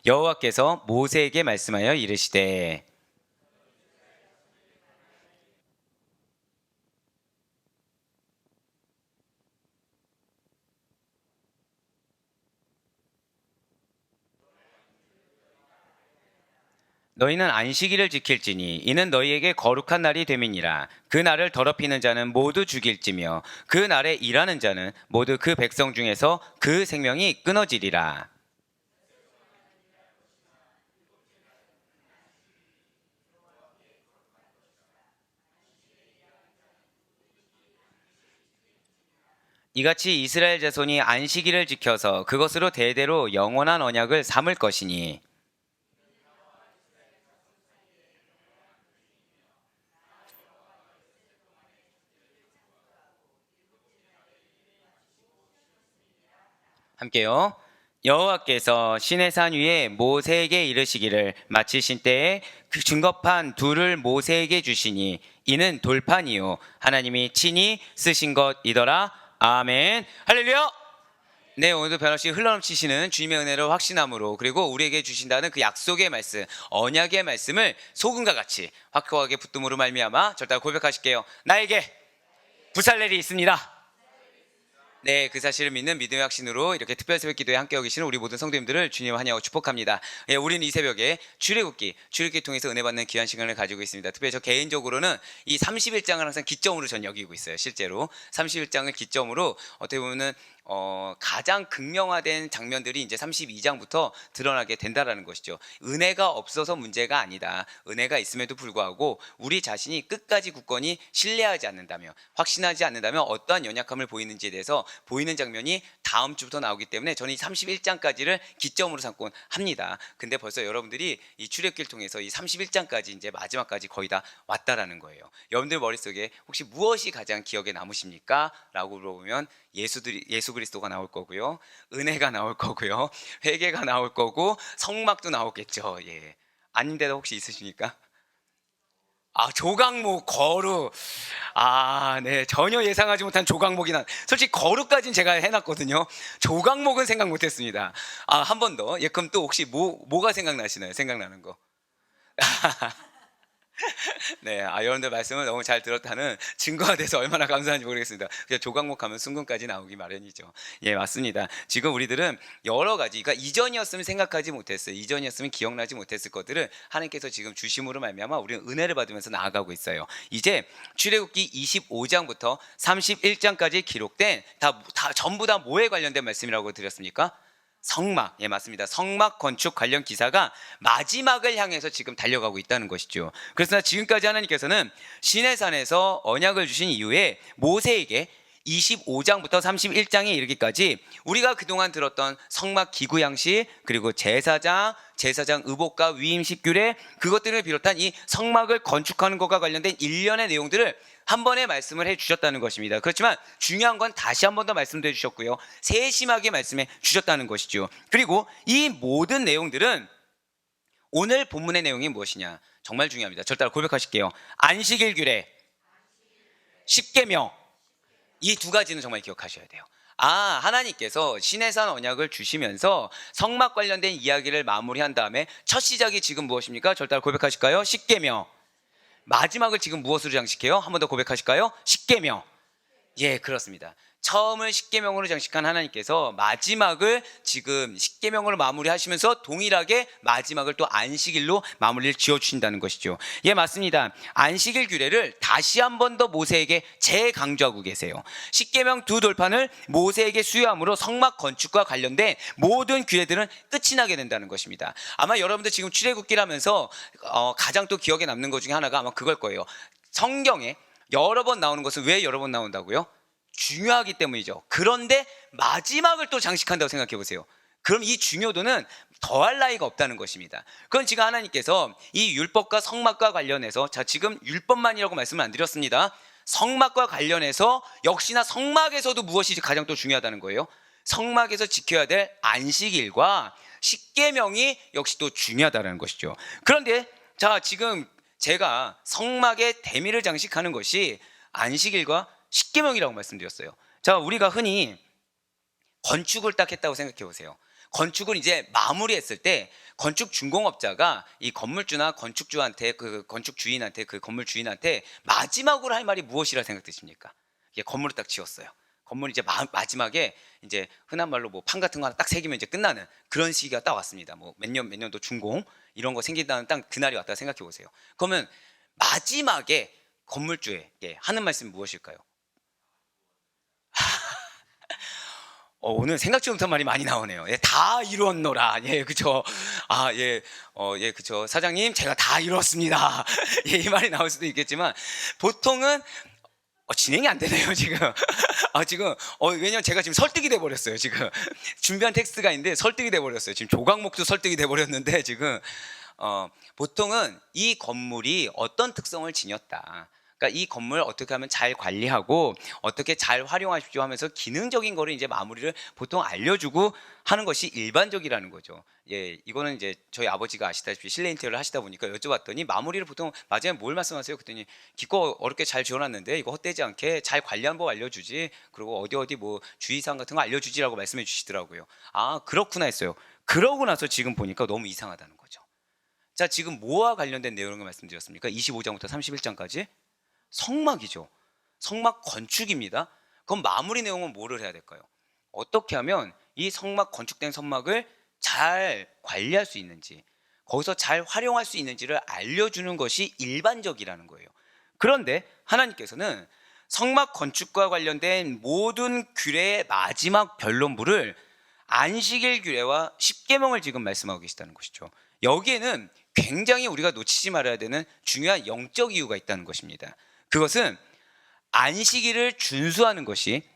여호와께서 모세에게 말씀하여 이르시되 너희는 안식일을 지킬지니 이는 너희에게 거룩한 날이 됨이니라. 그 날을 더럽히는 자는 모두 죽일지며 그 날에 일하는 자는 모두 그 백성 중에서 그 생명이 끊어지리라. 이같이 이스라엘 자손이 안식일을 지켜서 그것으로 대대로 영원한 언약을 삼을 것이니 함께요. 여호와께서 시내산 위에 모세에게 이르시기를 마치신 때에 그 증거판 둘을 모세에게 주시니 이는 돌판이요 하나님이 친히 쓰신 것이더라. 아멘. 할렐루야. 네, 오늘도 변함없이 흘러넘치시는 주님의 은혜를 확신함으로, 그리고 우리에게 주신다는 그 약속의 말씀, 언약의 말씀을 소금과 같이 확고하게 붙듦으로 말미암아 절대 고백하실게요. 나에게 부살 일이 있습니다. 네, 그 사실을 믿는 믿음의 확신으로 이렇게 특별 새벽 기도에 함께하고 계시는 우리 모든 성도님들을 주님 환영하고 축복합니다. 예, 우리는 이 새벽에 출애굽기 통해서 은혜 받는 귀한 시간을 가지고 있습니다. 특별히 저 개인적으로는 이 31장을 항상 기점으로 전 여기고 있어요. 실제로 31장을 기점으로 어떻게 보면은 가장 극명화된 장면들이 이제 32장부터 드러나게 된다라는 것이죠. 은혜가 없어서 문제가 아니다. 은혜가 있음에도 불구하고 우리 자신이 끝까지 굳건히 신뢰하지 않는다면, 확신하지 않는다면 어떠한 연약함을 보이는지에 대해서 보이는 장면이 다음 주부터 나오기 때문에 저는 이 31장까지를 기점으로 삼곤 합니다. 근데 벌써 여러분들이 이 출애굽기를 통해서 이 31장까지 이제 마지막까지 거의 다 왔다라는 거예요. 여러분들 머릿속에 혹시 무엇이 가장 기억에 남으십니까? 라고 물어보면 예수 그리스도가 나올 거고요, 은혜가 나올 거고요, 회개가 나올 거고, 성막도 나오겠죠. 예. 아닌데도 혹시 있으십니까? 조각목, 거룩. 네. 전혀 예상하지 못한 조각목이 솔직히 거룩까지는 제가 해놨거든요. 조각목은 생각 못했습니다. 한 번 더. 예, 그럼 또 혹시 뭐가 생각나시나요? 생각나는 거. 네, 여러분들 말씀을 너무 잘 들었다는 증거가 돼서 얼마나 감사한지 모르겠습니다. 그냥 조각목 하면 순금까지 나오기 마련이죠. 예, 맞습니다. 지금 우리들은 여러 가지, 그러니까 이전이었으면 생각하지 못했어요. 이전이었으면 기억나지 못했을 것들을 하나님께서 지금 주심으로 말미암아 우리는 은혜를 받으면서 나아가고 있어요. 이제 출애굽기 25장부터 31장까지 기록된 전부 다 뭐에 관련된 말씀이라고 드렸습니까? 성막, 예, 맞습니다. 성막 건축 관련 기사가 마지막을 향해서 지금 달려가고 있다는 것이죠. 그래서 지금까지 하나님께서는 시내산에서 언약을 주신 이후에 모세에게 25장부터 31장에 이르기까지 우리가 그동안 들었던 성막 기구 양식, 그리고 제사장 의복과 위임식 규례, 그것들을 비롯한 이 성막을 건축하는 것과 관련된 일련의 내용들을 한 번에 말씀을 해주셨다는 것입니다. 그렇지만 중요한 건 다시 한 번 더 말씀도 해주셨고요, 세심하게 말씀해 주셨다는 것이죠. 그리고 이 모든 내용들은 오늘 본문의 내용이 무엇이냐, 정말 중요합니다. 절대 고백하실게요. 안식일 규례, 십계명, 이 두 가지는 정말 기억하셔야 돼요. 하나님께서 시내산 언약을 주시면서 성막 관련된 이야기를 마무리한 다음에 첫 시작이 지금 무엇입니까? 절대 고백하실까요? 십계명. 마지막을 지금 무엇으로 장식해요? 한 번 더 고백하실까요? 십계명. 예, 그렇습니다. 처음을 십계명으로 장식한 하나님께서 마지막을 지금 십계명으로 마무리하시면서 동일하게 마지막을 또 안식일로 마무리를 지어주신다는 것이죠. 예, 맞습니다. 안식일 규례를 다시 한 번 더 모세에게 재강조하고 계세요. 십계명 두 돌판을 모세에게 수여함으로 성막 건축과 관련된 모든 규례들은 끝이 나게 된다는 것입니다. 아마 여러분들 지금 출애굽기를 하면서 가장 또 기억에 남는 것 중에 하나가 아마 그걸 거예요. 성경에 여러 번 나오는 것은 왜 여러 번 나온다고요? 중요하기 때문이죠. 그런데 마지막을 또 장식한다고 생각해 보세요. 그럼 이 중요도는 더할 나위가 없다는 것입니다. 그건 지금 하나님께서 이 율법과 성막과 관련해서, 지금 율법만이라고 말씀을 안 드렸습니다. 성막과 관련해서 역시나 성막에서도 무엇이 가장 또 중요하다는 거예요? 성막에서 지켜야 될 안식일과 십계명이 역시 또 중요하다는 것이죠. 그런데 지금 제가 성막의 대미를 장식하는 것이 안식일과 십계명이라고 말씀드렸어요. 우리가 흔히 건축을 딱 했다고 생각해 보세요. 건축을 이제 마무리했을 때 건축 준공업자가 이 건물주나 건축주한테 그 건축 주인한테 그 건물 주인한테 마지막으로 할 말이 무엇이라 생각되십니까? 이게 건물을 딱 지었어요. 건물 이제 마지막에 이제 흔한 말로 뭐 판 같은 거 하나 딱 새기면 이제 끝나는 그런 시기가 딱 왔습니다. 뭐 몇 년도 준공 이런 거 생긴다는 딱 그날이 왔다 생각해 보세요. 그러면 마지막에 건물주에게 하는 말씀이 무엇일까요? 오늘 생각지 못한 말이 많이 나오네요. 예, 다 이루었노라. 예, 그쵸. 예, 그쵸. 사장님, 제가 다 이루었습니다. 예, 이 말이 나올 수도 있겠지만, 보통은, 진행이 안 되네요, 지금. 왜냐면 제가 지금 설득이 돼 버렸어요, 지금. 준비한 텍스트가 있는데 설득이 돼 버렸어요. 지금 조각목도 설득이 돼 버렸는데, 지금. 보통은 이 건물이 어떤 특성을 지녔다. 그러니까 이 건물 어떻게 하면 잘 관리하고 어떻게 잘 활용하십시오 하면서 기능적인 거를 이제 마무리를 보통 알려주고 하는 것이 일반적이라는 거죠. 예, 이거는 이제 저희 아버지가 아시다시피 실내 인테리어를 하시다 보니까 여쭤봤더니 마무리를 보통 마지막에 뭘 말씀하세요? 그랬더니 기껏 어렵게 잘 지어놨는데 이거 헛되지 않게 잘 관리한 법 알려주지. 그리고 어디 뭐 주의사항 같은 거 알려주지라고 말씀해 주시더라고요. 아, 그렇구나 했어요. 그러고 나서 지금 보니까 너무 이상하다는 거죠. 자, 지금 뭐와 관련된 내용을 말씀드렸습니까? 25장부터 31장까지 성막이죠. 성막 건축입니다. 그럼 마무리 내용은 뭐를 해야 될까요? 어떻게 하면 이 성막 건축된 성막을 잘 관리할 수 있는지, 거기서 잘 활용할 수 있는지를 알려주는 것이 일반적이라는 거예요. 그런데 하나님께서는 성막 건축과 관련된 모든 규례의 마지막 변론부를 안식일 규례와 십계명을 지금 말씀하고 계시다는 것이죠. 여기에는 굉장히 우리가 놓치지 말아야 되는 중요한 영적 이유가 있다는 것입니다. 그것은 안식일을 준수하는 것이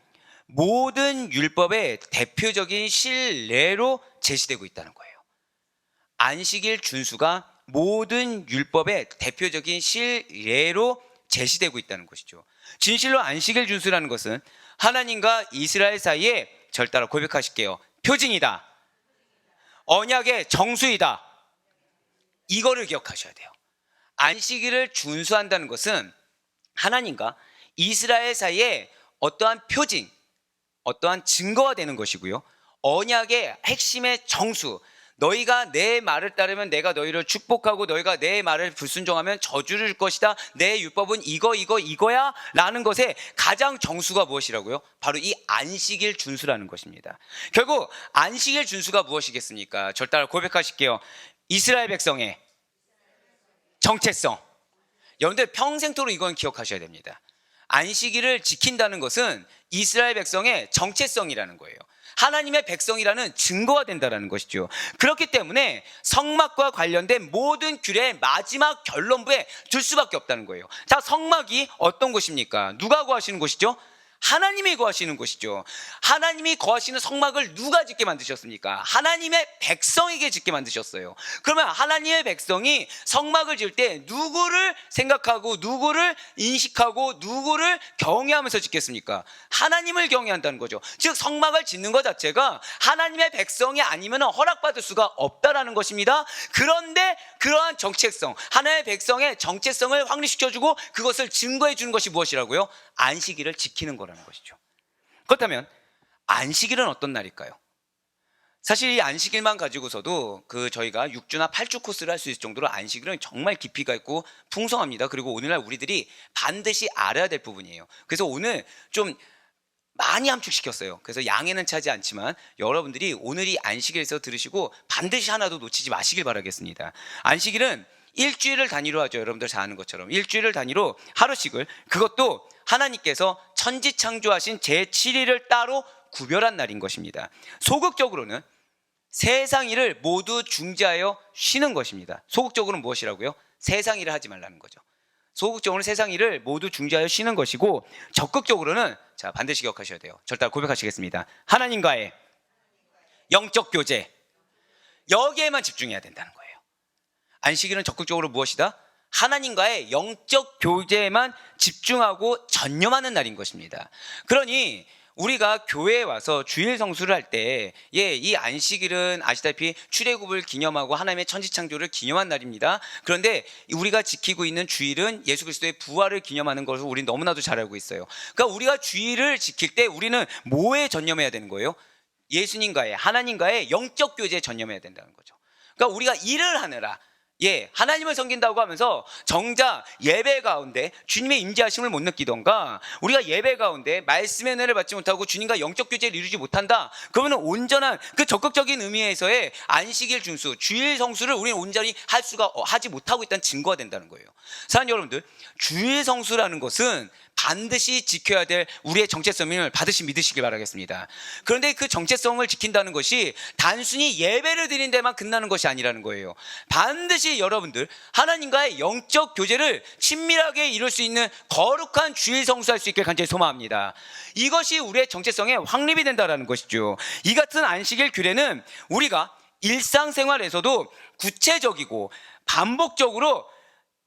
모든 율법의 대표적인 실례로 제시되고 있다는 거예요. 안식일 준수가 모든 율법의 대표적인 실례로 제시되고 있다는 것이죠. 진실로 안식일 준수라는 것은 하나님과 이스라엘 사이에 절 따라 고백하실게요. 표징이다. 언약의 정수이다. 이거를 기억하셔야 돼요. 안식일을 준수한다는 것은 하나님과 이스라엘 사이에 어떠한 표징, 어떠한 증거가 되는 것이고요. 언약의 핵심의 정수, 너희가 내 말을 따르면 내가 너희를 축복하고 너희가 내 말을 불순종하면 저주를 줄 것이다. 내 율법은 이거야 라는 것의 가장 정수가 무엇이라고요? 바로 이 안식일 준수라는 것입니다. 결국 안식일 준수가 무엇이겠습니까? 절 따라 고백하실게요. 이스라엘 백성의 정체성. 여러분들 평생토록 이건 기억하셔야 됩니다. 안식일을 지킨다는 것은 이스라엘 백성의 정체성이라는 거예요. 하나님의 백성이라는 증거가 된다는 것이죠. 그렇기 때문에 성막과 관련된 모든 규례의 마지막 결론부에 둘 수밖에 없다는 거예요. 자, 성막이 어떤 곳입니까? 누가 구하시는 곳이죠? 하나님이 거하시는 곳이죠. 하나님이 거하시는 성막을 누가 짓게 만드셨습니까? 하나님의 백성에게 짓게 만드셨어요. 그러면 하나님의 백성이 성막을 지을 때 누구를 생각하고 누구를 인식하고 누구를 경외하면서 짓겠습니까? 하나님을 경외한다는 거죠. 즉 성막을 짓는 것 자체가 하나님의 백성이 아니면 허락받을 수가 없다라는 것입니다. 그런데 그러한 정체성, 하나님의 백성의 정체성을 확립시켜주고 그것을 증거해 주는 것이 무엇이라고요? 안식일을 지키는 거라는 것이죠. 그렇다면 안식일은 어떤 날일까요? 사실 이 안식일만 가지고서도 저희가 6주나 8주 코스를 할 수 있을 정도로 안식일은 정말 깊이가 있고 풍성합니다. 그리고 오늘날 우리들이 반드시 알아야 될 부분이에요. 그래서 오늘 좀 많이 함축시켰어요. 그래서 양해는 차지 않지만 여러분들이 오늘 이 안식일에서 들으시고 반드시 하나도 놓치지 마시길 바라겠습니다. 안식일은 일주일을 단위로 하죠. 여러분들 잘 아는 것처럼 일주일을 단위로 하루씩을, 그것도 하나님께서 천지창조하신 제7일을 따로 구별한 날인 것입니다. 소극적으로는 세상 일을 모두 중지하여 쉬는 것입니다. 소극적으로는 무엇이라고요? 세상 일을 하지 말라는 거죠. 소극적으로는 세상 일을 모두 중지하여 쉬는 것이고, 적극적으로는 자, 반드시 기억하셔야 돼요. 절대 고백하시겠습니다. 하나님과의 영적 교제, 여기에만 집중해야 된다는 거예요. 안식일은 적극적으로 무엇이다? 하나님과의 영적 교제에만 집중하고 전념하는 날인 것입니다. 그러니 우리가 교회에 와서 주일 성수를 할 때, 이 안식일은 아시다시피 출애굽을 기념하고 하나님의 천지창조를 기념한 날입니다. 그런데 우리가 지키고 있는 주일은 예수 그리스도의 부활을 기념하는 것을 우리는 너무나도 잘 알고 있어요. 그러니까 우리가 주일을 지킬 때 우리는 뭐에 전념해야 되는 거예요? 예수님과의, 하나님과의 영적 교제에 전념해야 된다는 거죠. 그러니까 우리가 일을 하느라 하나님을 섬긴다고 하면서 정작 예배 가운데 주님의 임재하심을 못 느끼던가, 우리가 예배 가운데 말씀의 은혜를 받지 못하고 주님과 영적 교제를 이루지 못한다, 그러면 온전한 그 적극적인 의미에서의 안식일 준수, 주일 성수를 우리는 온전히 하지 못하고 있다는 증거가 된다는 거예요. 사랑하는 여러분들, 주일 성수라는 것은 반드시 지켜야 될 우리의 정체성을 받으시 믿으시길 바라겠습니다. 그런데 그 정체성을 지킨다는 것이 단순히 예배를 드리는 데만 끝나는 것이 아니라는 거예요. 반드시 여러분들 하나님과의 영적 교제를 친밀하게 이룰 수 있는 거룩한 주일 성수할 수 있길 간절히 소망합니다. 이것이 우리의 정체성의 확립이 된다는 것이죠. 이 같은 안식일 규례는 우리가 일상생활에서도 구체적이고 반복적으로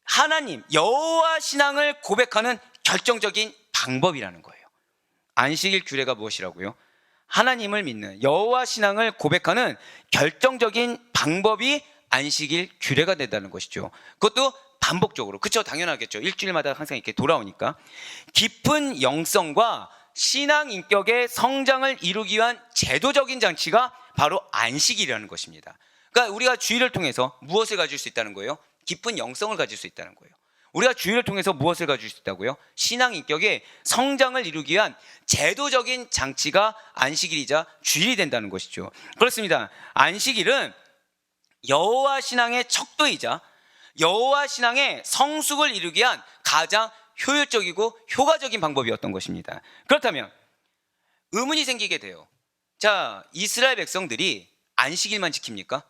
하나님 여호와 신앙을 고백하는 결정적인 방법이라는 거예요. 안식일 규례가 무엇이라고요? 하나님을 믿는 여호와 신앙을 고백하는 결정적인 방법이 안식일 규례가 된다는 것이죠. 그것도 반복적으로, 그렇죠? 당연하겠죠. 일주일마다 항상 이렇게 돌아오니까. 깊은 영성과 신앙 인격의 성장을 이루기 위한 제도적인 장치가 바로 안식일이라는 것입니다. 그러니까 우리가 주일을 통해서 무엇을 가질 수 있다는 거예요? 깊은 영성을 가질 수 있다는 거예요. 우리가 주일을 통해서 무엇을 가질 수 있다고요? 신앙 인격의 성장을 이루기 위한 제도적인 장치가 안식일이자 주일이 된다는 것이죠. 그렇습니다. 안식일은 여호와 신앙의 척도이자 여호와 신앙의 성숙을 이루기 위한 가장 효율적이고 효과적인 방법이었던 것입니다. 그렇다면 의문이 생기게 돼요. 자, 이스라엘 백성들이 안식일만 지킵니까?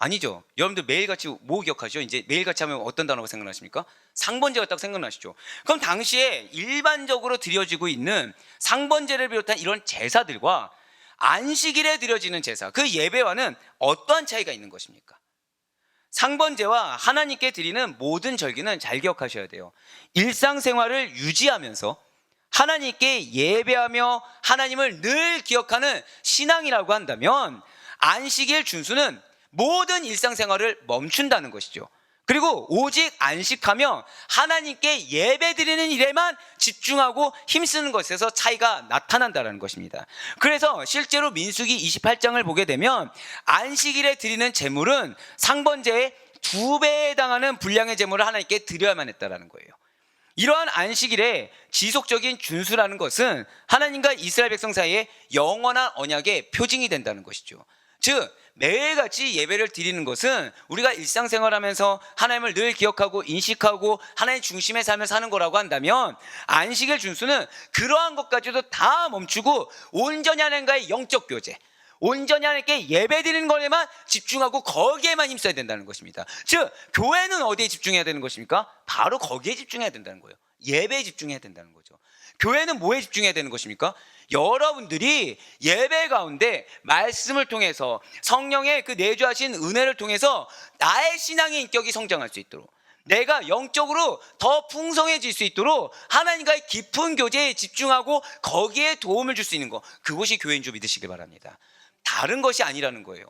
아니죠. 여러분들 매일같이 뭐 기억하죠? 이제 매일같이 하면 어떤 단어가 생각나십니까? 상번제가 딱 생각나시죠? 그럼 당시에 일반적으로 드려지고 있는 상번제를 비롯한 이런 제사들과 안식일에 드려지는 제사, 그 예배와는 어떠한 차이가 있는 것입니까? 상번제와 하나님께 드리는 모든 절기는 잘 기억하셔야 돼요. 일상생활을 유지하면서 하나님께 예배하며 하나님을 늘 기억하는 신앙이라고 한다면, 안식일 준수는 모든 일상생활을 멈춘다는 것이죠. 그리고 오직 안식하며 하나님께 예배드리는 일에만 집중하고 힘쓰는 것에서 차이가 나타난다는 것입니다. 그래서 실제로 민수기 28장을 보게 되면 안식일에 드리는 제물은 상번제의 2배에 해당하는 분량의 제물을 하나님께 드려야만 했다는 거예요. 이러한 안식일의 지속적인 준수라는 것은 하나님과 이스라엘 백성 사이에 영원한 언약의 표징이 된다는 것이죠. 즉 매일같이 예배를 드리는 것은 우리가 일상생활하면서 하나님을 늘 기억하고 인식하고 하나님 중심의 삶을 사는 거라고 한다면, 안식일 준수는 그러한 것까지도 다 멈추고 온전히 하나님과의 영적 교제, 온전히 하나님께 예배 드리는 것에만 집중하고 거기에만 힘써야 된다는 것입니다. 즉 교회는 어디에 집중해야 되는 것입니까? 바로 거기에 집중해야 된다는 거예요. 예배에 집중해야 된다는 거죠. 교회는 뭐에 집중해야 되는 것입니까? 여러분들이 예배 가운데 말씀을 통해서 성령의 그 내주하신 은혜를 통해서 나의 신앙의 인격이 성장할 수 있도록, 내가 영적으로 더 풍성해질 수 있도록 하나님과의 깊은 교제에 집중하고 거기에 도움을 줄 수 있는 것, 그것이 교회인 줄 믿으시기 바랍니다. 다른 것이 아니라는 거예요.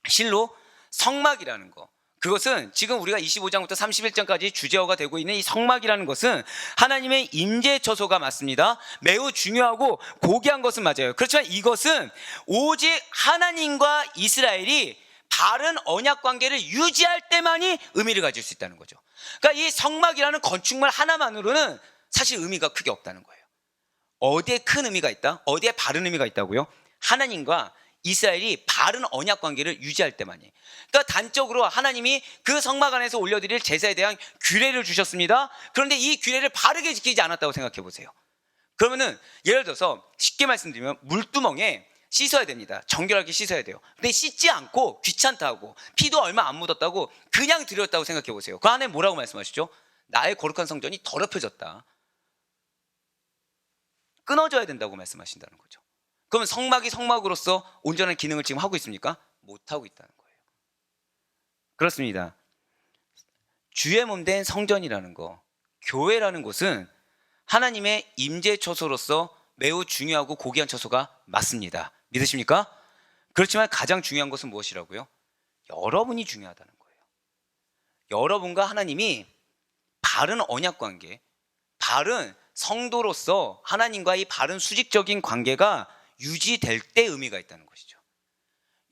실로 성막이라는 거, 그것은 지금 우리가 25장부터 31장까지 주제어가 되고 있는 이 성막이라는 것은 하나님의 임재 처소가 맞습니다. 매우 중요하고 고귀한 것은 맞아요. 그렇지만 이것은 오직 하나님과 이스라엘이 바른 언약 관계를 유지할 때만이 의미를 가질 수 있다는 거죠. 그러니까 이 성막이라는 건축물 하나만으로는 사실 의미가 크게 없다는 거예요. 어디에 큰 의미가 있다? 어디에 바른 의미가 있다고요? 하나님과 이스라엘이 바른 언약 관계를 유지할 때만이. 그러니까 단적으로 하나님이 그 성막 안에서 올려드릴 제사에 대한 규례를 주셨습니다. 그런데 이 규례를 바르게 지키지 않았다고 생각해 보세요. 그러면은 예를 들어서 쉽게 말씀드리면 물두멍에 씻어야 됩니다. 정결하게 씻어야 돼요. 근데 씻지 않고 귀찮다고 피도 얼마 안 묻었다고 그냥 드렸다고 생각해 보세요. 그 안에 뭐라고 말씀하시죠? 나의 거룩한 성전이 더럽혀졌다, 끊어져야 된다고 말씀하신다는 거죠. 그러면 성막이 성막으로서 온전한 기능을 지금 하고 있습니까? 못하고 있다는 거예요. 그렇습니다. 주의 몸 된 성전이라는 거, 교회라는 곳은 하나님의 임재 처소로서 매우 중요하고 고귀한 처소가 맞습니다. 믿으십니까? 그렇지만 가장 중요한 것은 무엇이라고요? 여러분이 중요하다는 거예요. 여러분과 하나님이 바른 언약 관계, 바른 성도로서 하나님과의 바른 수직적인 관계가 유지될 때 의미가 있다는 것이죠.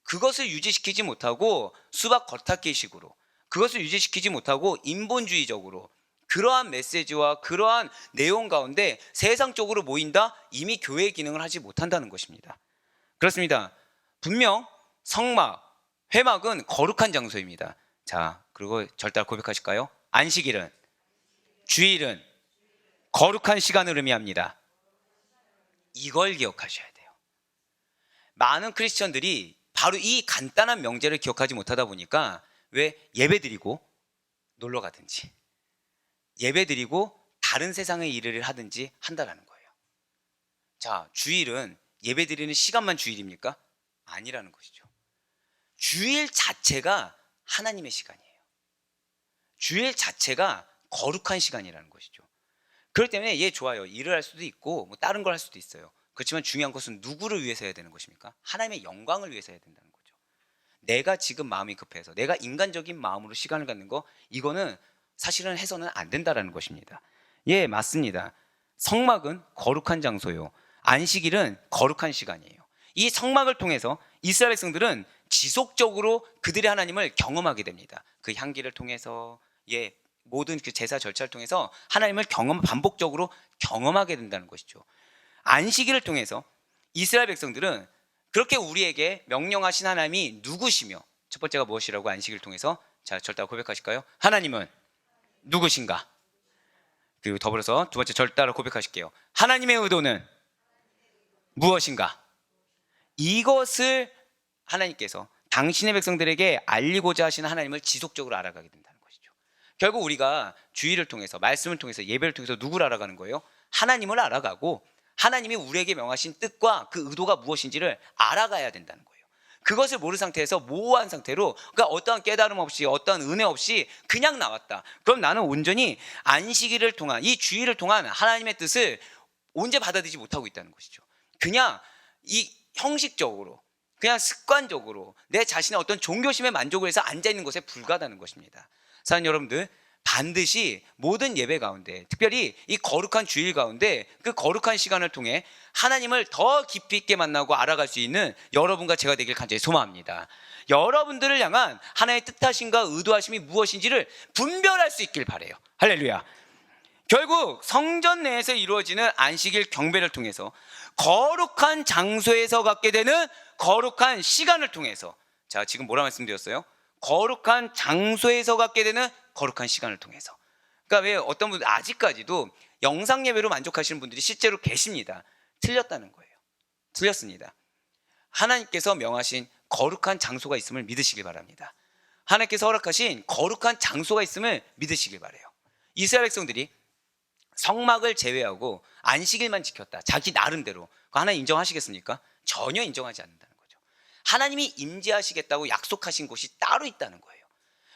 그것을 유지시키지 못하고 수박 겉핥기식으로, 그것을 유지시키지 못하고 인본주의적으로 그러한 메시지와 그러한 내용 가운데 세상적으로 모인다? 이미 교회의 기능을 하지 못한다는 것입니다. 그렇습니다. 분명 성막, 회막은 거룩한 장소입니다. 자, 그리고 절대 고백하실까요? 안식일은, 주일은 거룩한 시간을 의미합니다. 이걸 기억하셔야 돼요. 많은 크리스천들이 바로 이 간단한 명제를 기억하지 못하다 보니까 왜 예배드리고 놀러 가든지 예배드리고 다른 세상의 일을 하든지 한다라는 거예요. 자, 주일은 예배드리는 시간만 주일입니까? 아니라는 것이죠. 주일 자체가 하나님의 시간이에요. 주일 자체가 거룩한 시간이라는 것이죠. 그렇기 때문에 좋아요. 일을 할 수도 있고 뭐 다른 걸 할 수도 있어요. 그렇지만 중요한 것은 누구를 위해서 해야 되는 것입니까? 하나님의 영광을 위해서 해야 된다는 거죠. 내가 지금 마음이 급해서 내가 인간적인 마음으로 시간을 갖는 거, 이거는 사실은 해서는 안 된다라는 것입니다. 맞습니다. 성막은 거룩한 장소요, 안식일은 거룩한 시간이에요. 이 성막을 통해서 이스라엘 백성들은 지속적으로 그들의 하나님을 경험하게 됩니다. 그 향기를 통해서 모든 그 제사 절차를 통해서 하나님을 반복적으로 경험하게 된다는 것이죠. 안식일을 통해서 이스라엘 백성들은 그렇게 우리에게 명령하신 하나님이 누구시며, 첫 번째가 무엇이라고 안식일을 통해서, 자, 절따라 고백하실까요? 하나님은 누구신가? 그리고 더불어서 두 번째 절따라 고백하실게요. 하나님의 의도는 무엇인가? 이것을 하나님께서 당신의 백성들에게 알리고자 하시는 하나님을 지속적으로 알아가게 된다는 것이죠. 결국 우리가 주일을 통해서, 말씀을 통해서, 예배를 통해서 누구를 알아가는 거예요? 하나님을 알아가고 하나님이 우리에게 명하신 뜻과 그 의도가 무엇인지를 알아가야 된다는 거예요. 그것을 모르는 상태에서 모호한 상태로, 그러니까 어떠한 깨달음 없이 어떠한 은혜 없이 그냥 나왔다. 그럼 나는 온전히 안식일을 통한, 이 주일을 통한 하나님의 뜻을 온전히 받아들이지 못하고 있다는 것이죠. 그냥 이 형식적으로, 그냥 습관적으로 내 자신의 어떤 종교심에 만족을 해서 앉아있는 것에 불과하다는 것입니다. 사랑하는 여러분들, 반드시 모든 예배 가운데, 특별히 이 거룩한 주일 가운데 그 거룩한 시간을 통해 하나님을 더 깊이 있게 만나고 알아갈 수 있는 여러분과 제가 되길 간절히 소망합니다. 여러분들을 향한 하나님의 뜻하심과 의도하심이 무엇인지를 분별할 수 있길 바라요. 할렐루야. 결국 성전 내에서 이루어지는 안식일 경배를 통해서 거룩한 장소에서 갖게 되는 거룩한 시간을 통해서, 자, 지금 뭐라 말씀드렸어요? 거룩한 장소에서 갖게 되는 거룩한 시간을 통해서. 그러니까 왜 어떤 분들 아직까지도 영상 예배로 만족하시는 분들이 실제로 계십니다. 틀렸다는 거예요. 틀렸습니다. 하나님께서 명하신 거룩한 장소가 있음을 믿으시길 바랍니다. 하나님께서 허락하신 거룩한 장소가 있음을 믿으시길 바라요. 이스라엘 백성들이 성막을 제외하고 안식일만 지켰다, 자기 나름대로, 그거 하나님 인정하시겠습니까? 전혀 인정하지 않는다는 거죠. 하나님이 임재하시겠다고 약속하신 곳이 따로 있다는 거예요.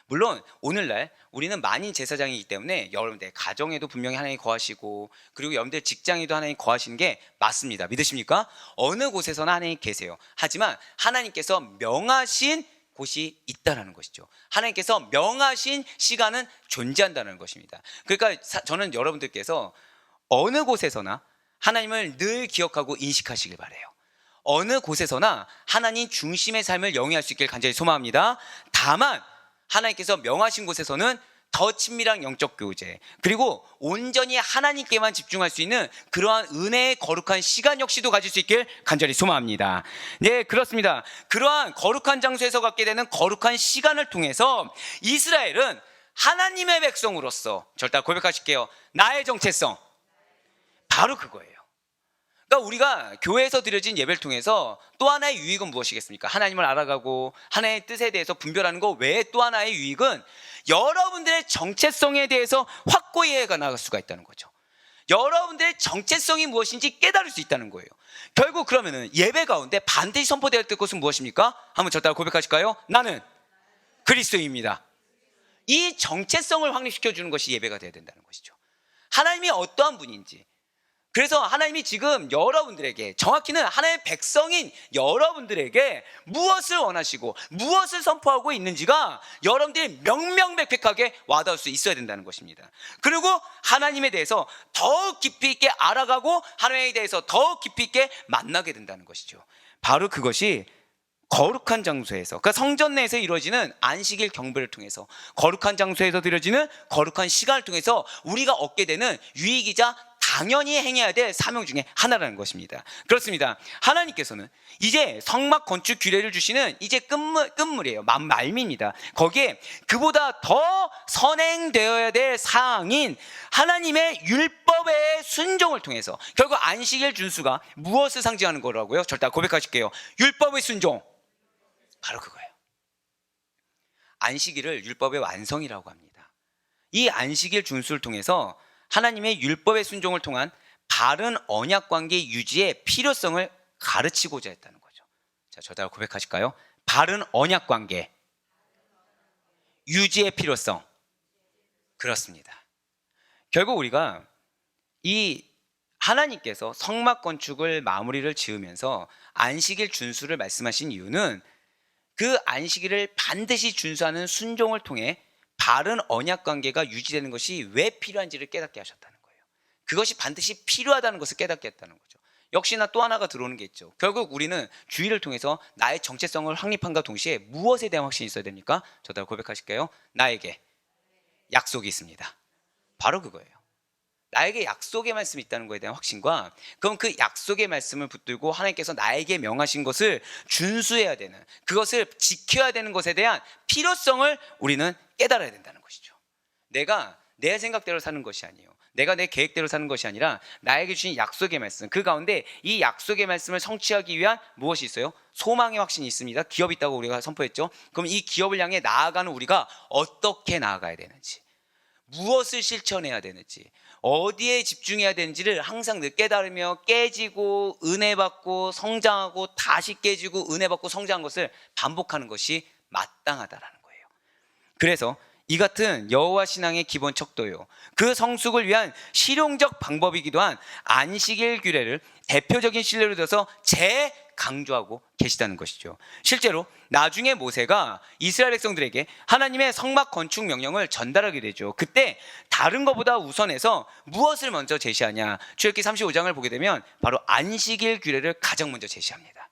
물론 오늘날 우리는 만인 제사장이기 때문에 여러분들 가정에도 분명히 하나님이 거하시고, 그리고 여러분들 직장에도 하나님이 거하시는 게 맞습니다. 믿으십니까? 어느 곳에서나 하나님이 계세요. 하지만 하나님께서 명하신 곳이 있다는 것이죠. 하나님께서 명하신 시간은 존재한다는 것입니다. 그러니까 저는 여러분들께서 어느 곳에서나 하나님을 늘 기억하고 인식하시길 바라요. 어느 곳에서나 하나님 중심의 삶을 영위할 수 있길 간절히 소망합니다. 다만 하나님께서 명하신 곳에서는 더 친밀한 영적 교제, 그리고 온전히 하나님께만 집중할 수 있는 그러한 은혜의 거룩한 시간 역시도 가질 수 있길 간절히 소망합니다. 네, 그렇습니다. 그러한 거룩한 장소에서 갖게 되는 거룩한 시간을 통해서 이스라엘은 하나님의 백성으로서, 절대 고백하실게요. 나의 정체성, 바로 그거예요. 그러니까 우리가 교회에서 드려진 예배를 통해서 또 하나의 유익은 무엇이겠습니까? 하나님을 알아가고 하나님의 뜻에 대해서 분별하는 것 외에 또 하나의 유익은 여러분들의 정체성에 대해서 확고히 해나갈 수가 있다는 거죠. 여러분들의 정체성이 무엇인지 깨달을 수 있다는 거예요. 결국 그러면은 예배 가운데 반드시 선포되어야 될 것은 무엇입니까? 한번 저 따라 고백하실까요? 나는 그리스도입니다. 이 정체성을 확립시켜주는 것이 예배가 되어야 된다는 것이죠. 하나님이 어떠한 분인지, 그래서 하나님이 지금 여러분들에게, 정확히는 하나님의 백성인 여러분들에게 무엇을 원하시고 무엇을 선포하고 있는지가 여러분들이 명명백백하게 와닿을 수 있어야 된다는 것입니다. 그리고 하나님에 대해서 더욱 깊이 있게 알아가고 하나님에 대해서 더욱 깊이 있게 만나게 된다는 것이죠. 바로 그것이 거룩한 장소에서, 그러니까 성전 내에서 이루어지는 안식일 경배를 통해서, 거룩한 장소에서 이루어지는 거룩한 시간을 통해서 우리가 얻게 되는 유익이자 당연히 행해야 될 사명 중에 하나라는 것입니다. 그렇습니다. 하나님께서는 이제 성막 건축 규례를 주시는 이제 끝물이에요. 말미입니다. 거기에 그보다 더 선행되어야 될 사항인 하나님의 율법의 순종을 통해서, 결국 안식일 준수가 무엇을 상징하는 거라고요? 절대 고백하실게요. 율법의 순종. 바로 그거예요. 안식일을 율법의 완성이라고 합니다. 이 안식일 준수를 통해서 하나님의 율법의 순종을 통한 바른 언약 관계 유지의 필요성을 가르치고자 했다는 거죠. 자, 저다가 고백하실까요? 바른 언약 관계 유지의 필요성. 그렇습니다. 결국 우리가 이 하나님께서 성막 건축을 마무리를 지으면서 안식일 준수를 말씀하신 이유는 그 안식일을 반드시 준수하는 순종을 통해 바른 언약 관계가 유지되는 것이 왜 필요한지를 깨닫게 하셨다는 거예요. 그것이 반드시 필요하다는 것을 깨닫게 했다는 거죠. 역시나 또 하나가 들어오는 게 있죠. 결국 우리는 주의를 통해서 나의 정체성을 확립함과 동시에 무엇에 대한 확신이 있어야 됩니까? 저도 고백하실게요. 나에게 약속이 있습니다. 바로 그거예요. 나에게 약속의 말씀이 있다는 것에 대한 확신과, 그럼 그 약속의 말씀을 붙들고 하나님께서 나에게 명하신 것을 준수해야 되는, 그것을 지켜야 되는 것에 대한 필요성을 우리는 깨달아야 된다는 것이죠. 내가 내 생각대로 사는 것이 아니에요. 내가 내 계획대로 사는 것이 아니라 나에게 주신 약속의 말씀, 그 가운데 이 약속의 말씀을 성취하기 위한 무엇이 있어요? 소망의 확신이 있습니다. 기업이 있다고 우리가 선포했죠. 그럼 이 기업을 향해 나아가는 우리가 어떻게 나아가야 되는지, 무엇을 실천해야 되는지, 어디에 집중해야 되는지를 항상 늘 깨달으며 깨지고 은혜 받고 성장하고 다시 깨지고 은혜 받고 성장한 것을 반복하는 것이 마땅하다라는 거예요. 그래서 이 같은 여호와 신앙의 기본 척도요, 그 성숙을 위한 실용적 방법이기도 한 안식일 규례를 대표적인 신뢰로 들어서 강조하고 계시다는 것이죠. 실제로 나중에 모세가 이스라엘 백성들에게 하나님의 성막 건축 명령을 전달하게 되죠. 그때 다른 것보다 우선해서 무엇을 먼저 제시하냐, 출애굽기 35장을 보게 되면 바로 안식일 규례를 가장 먼저 제시합니다.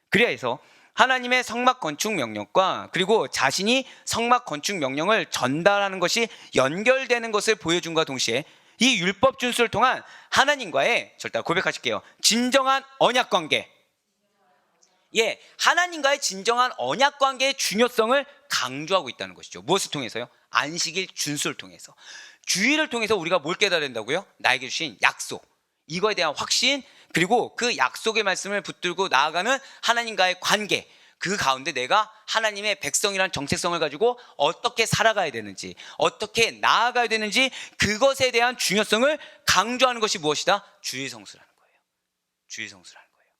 그래야 해서 하나님의 성막 건축 명령과 그리고 자신이 성막 건축 명령을 전달하는 것이 연결되는 것을 보여준과 동시에 이 율법 준수를 통한 하나님과의, 절대 고백하실게요, 진정한 언약 관계, 하나님과의 진정한 언약 관계의 중요성을 강조하고 있다는 것이죠. 무엇을 통해서요? 안식일 준수를 통해서. 주의를 통해서 우리가 뭘 깨달아야 된다고요? 나에게 주신 약속, 이거에 대한 확신, 그리고 그 약속의 말씀을 붙들고 나아가는 하나님과의 관계, 그 가운데 내가 하나님의 백성이라는 정체성을 가지고 어떻게 살아가야 되는지, 어떻게 나아가야 되는지, 그것에 대한 중요성을 강조하는 것이 무엇이다? 주의성수라는 거예요. 주의성수라는 거예요.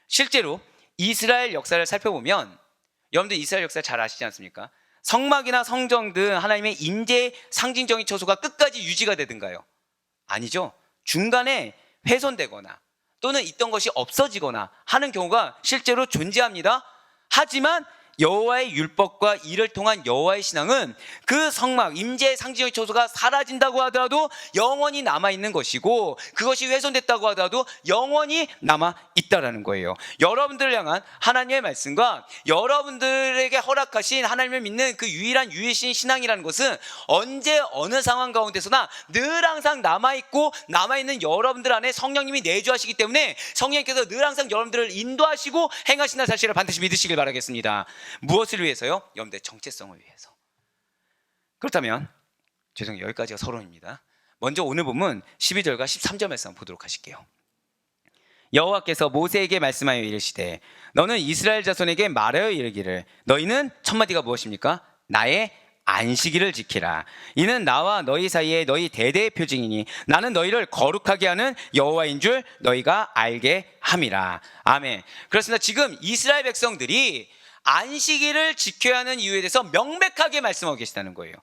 실제로 이스라엘 역사를 살펴보면, 여러분들 이스라엘 역사 잘 아시지 않습니까? 성막이나 성정 등 하나님의 임재의 상징적인 처소가 끝까지 유지가 되든가요? 아니죠. 중간에 훼손되거나 또는 있던 것이 없어지거나 하는 경우가 실제로 존재합니다. 하지만 여호와의 율법과 이를 통한 여호와의 신앙은 그 성막, 임재의 상징의 처소가 사라진다고 하더라도 영원히 남아있는 것이고, 그것이 훼손됐다고 하더라도 영원히 남아있다라는 거예요. 여러분들을 향한 하나님의 말씀과 여러분들에게 허락하신 하나님을 믿는 그 유일한 유일신 신앙이라는 것은 언제 어느 상황 가운데서나 늘 항상 남아있고, 남아있는 여러분들 안에 성령님이 내주하시기 때문에 성령님께서 늘 항상 여러분들을 인도하시고 행하신다는 사실을 반드시 믿으시길 바라겠습니다. 무엇을 위해서요? 여러분들의 정체성을 위해서. 그렇다면 여기까지가 서론입니다. 먼저 오늘 본문 12절과 13절 말씀 보도록 하실게요. 여호와께서 모세에게 말씀하여 이르시되 너는 이스라엘 자손에게 말하여 이르기를 너희는, 첫 마디가 무엇입니까? 나의 안식일을 지키라. 이는 나와 너희 사이에 너희 대대의 표징이니 나는 너희를 거룩하게 하는 여호와인 줄 너희가 알게 함이라. 아멘. 그렇습니다. 지금 이스라엘 백성들이 안식일을 지켜야 하는 이유에 대해서 명백하게 말씀하고 계시다는 거예요.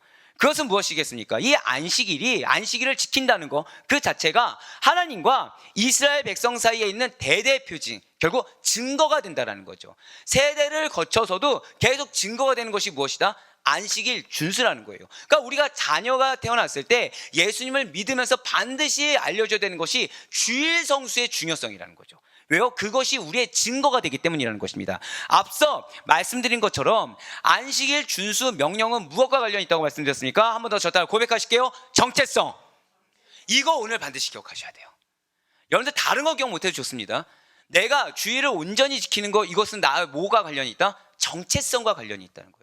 그것은 무엇이겠습니까? 이 안식일을 지킨다는 것 그 자체가 하나님과 이스라엘 백성 사이에 있는 대대 표징, 결국 증거가 된다는 거죠. 세대를 거쳐서도 계속 증거가 되는 것이 무엇이다? 안식일 준수라는 거예요. 그러니까 우리가 자녀가 태어났을 때 예수님을 믿으면서 반드시 알려줘야 되는 것이 주일 성수의 중요성이라는 거죠. 왜요? 그것이 우리의 증거가 되기 때문이라는 것입니다. 앞서 말씀드린 것처럼 안식일 준수 명령은 무엇과 관련이 있다고 말씀드렸습니까? 한 번 더 저 따라 고백하실게요. 정체성. 이거 오늘 반드시 기억하셔야 돼요. 여러분들 다른 거 기억 못해도 좋습니다. 내가 주일을 온전히 지키는 거, 이것은 나와 뭐가 관련이 있다? 정체성과 관련이 있다는 거예요.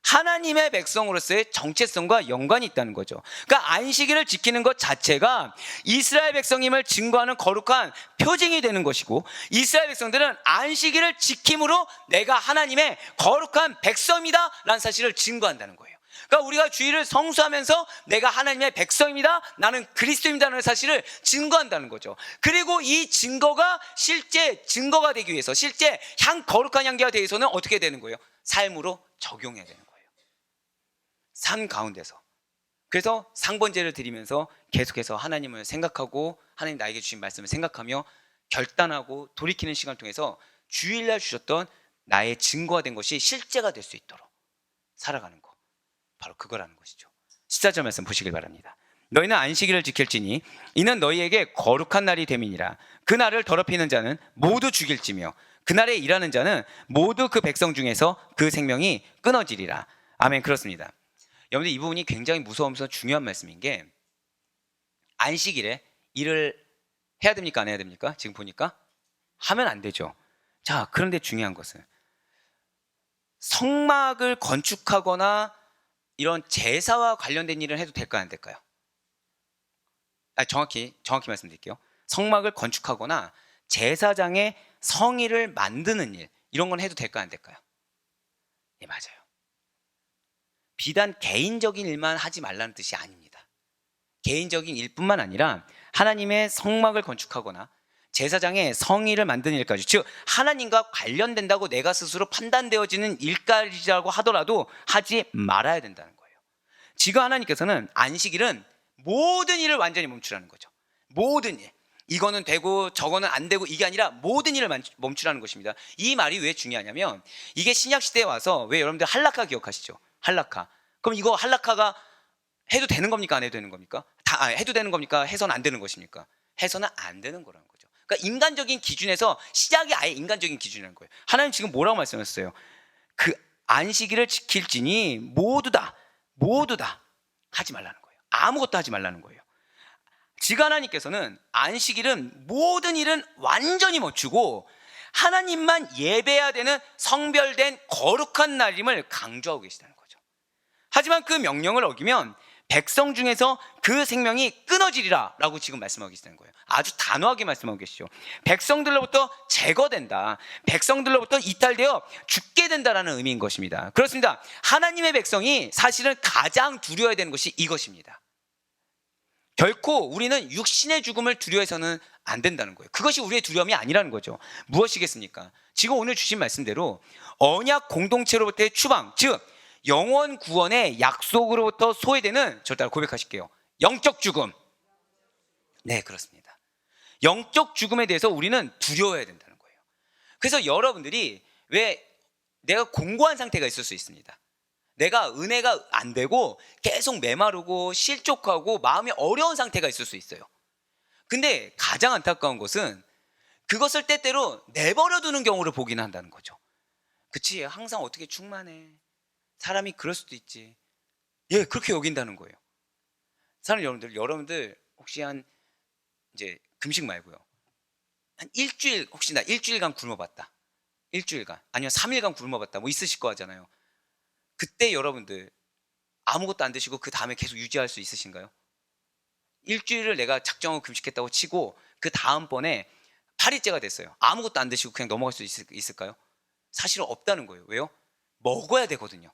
하나님의 백성으로서의 정체성과 연관이 있다는 거죠. 그러니까 안식일을 지키는 것 자체가 이스라엘 백성임을 증거하는 거룩한 표징이 되는 것이고, 이스라엘 백성들은 안식일을 지킴으로 내가 하나님의 거룩한 백성이다 라는 사실을 증거한다는 거예요. 그러니까 우리가 주일을 성수하면서 내가 하나님의 백성입니다, 나는 그리스도입니다라는 사실을 증거한다는 거죠. 그리고 이 증거가 실제 증거가 되기 위해서, 실제 거룩한 향기가 되기 위해서는 어떻게 되는 거예요? 삶으로 적용해야 되는 거예요. 삶 가운데서. 그래서 상번제를 드리면서 계속해서 하나님을 생각하고 하나님 나에게 주신 말씀을 생각하며 결단하고 돌이키는 시간을 통해서 주일날 주셨던 나의 증거가 된 것이 실제가 될 수 있도록 살아가는 것, 바로 그거라는 것이죠. 14절 말씀 보시길 바랍니다. 너희는 안식일을 지킬지니 이는 너희에게 거룩한 날이 됨이니라. 그 날을 더럽히는 자는 모두 죽일지며 그날에 일하는 자는 모두 그 백성 중에서 그 생명이 끊어지리라. 아멘. 그렇습니다. 여러분들, 이 부분이 굉장히 무서우면서 중요한 말씀인 게, 안식일에 일을 해야 됩니까? 안 해야 됩니까? 지금 보니까 하면 안 되죠. 자, 그런데 중요한 것은 성막을 건축하거나 이런 제사와 관련된 일을 해도 될까요? 안 될까요? 정확히 말씀드릴게요. 성막을 건축하거나 제사장의 성의를 만드는 일, 이런 건 해도 될까요? 안 될까요? 예, 맞아요. 비단 개인적인 일만 하지 말라는 뜻이 아닙니다. 개인적인 일뿐만 아니라 하나님의 성막을 건축하거나 제사장의 성의를 만드는 일까지, 즉 하나님과 관련된다고 내가 스스로 판단되어지는 일까지라고 하더라도 하지 말아야 된다는 거예요. 지금 하나님께서는 안식일은 모든 일을 완전히 멈추라는 거죠. 모든 일. 이거는 되고 저거는 안 되고 이게 아니라 모든 일을 멈추라는 것입니다. 이 말이 왜 중요하냐면, 이게 신약시대에 와서, 왜 여러분들 할라카 기억하시죠? 할라카. 그럼 이거 할라카가 해도 되는 겁니까? 안 해도 되는 겁니까? 해도 되는 겁니까? 해서는 안 되는 것입니까? 해서는 안 되는 거라는 거죠. 그러니까 인간적인 기준에서 시작이 아예 인간적인 기준이라는 거예요. 하나님 지금 뭐라고 말씀하셨어요? 그 안식일을 지킬지니 모두 다 하지 말라는 거예요. 아무것도 하지 말라는 거예요. 지금 하나님께서는 안식일은 모든 일은 완전히 멈추고 하나님만 예배해야 되는 성별된 거룩한 날임을 강조하고 계시다는 거죠. 하지만 그 명령을 어기면 백성 중에서 그 생명이 끊어지리라 라고 지금 말씀하고 계시는 거예요. 아주 단호하게 말씀하고 계시죠. 백성들로부터 제거된다, 백성들로부터 이탈되어 죽게 된다라는 의미인 것입니다. 그렇습니다. 하나님의 백성이 사실은 가장 두려워야 되는 것이 이것입니다. 결코 우리는 육신의 죽음을 두려워해서는 안 된다는 거예요. 그것이 우리의 두려움이 아니라는 거죠. 무엇이겠습니까? 지금 오늘 주신 말씀대로 언약 공동체로부터의 추방, 즉 영원 구원의 약속으로부터 소외되는, 저 따라 고백하실게요, 영적 죽음. 네, 그렇습니다. 영적 죽음에 대해서 우리는 두려워해야 된다는 거예요. 그래서 여러분들이, 왜 내가 공고한 상태가 있을 수 있습니다. 내가 은혜가 안 되고 계속 메마르고 실족하고 마음이 어려운 상태가 있을 수 있어요. 근데 가장 안타까운 것은 그것을 때때로 내버려 두는 경우를 보긴 한다는 거죠. 그치, 항상 어떻게 충만해, 사람이 그럴 수도 있지, 예, 그렇게 여긴다는 거예요. 사랑하는 여러분들 혹시 이제 금식 말고요, 한 일주일, 혹시 나 일주일간 굶어봤다, 일주일간 아니면 3일간 굶어봤다, 뭐 있으실 거 하잖아요. 그때 여러분들 아무것도 안 드시고 그 다음에 계속 유지할 수 있으신가요? 일주일을 내가 작정하고 금식했다고 치고 그 다음번에 8일째가 됐어요. 아무것도 안 드시고 그냥 넘어갈 수 있을까요? 사실은 없다는 거예요. 왜요? 먹어야 되거든요.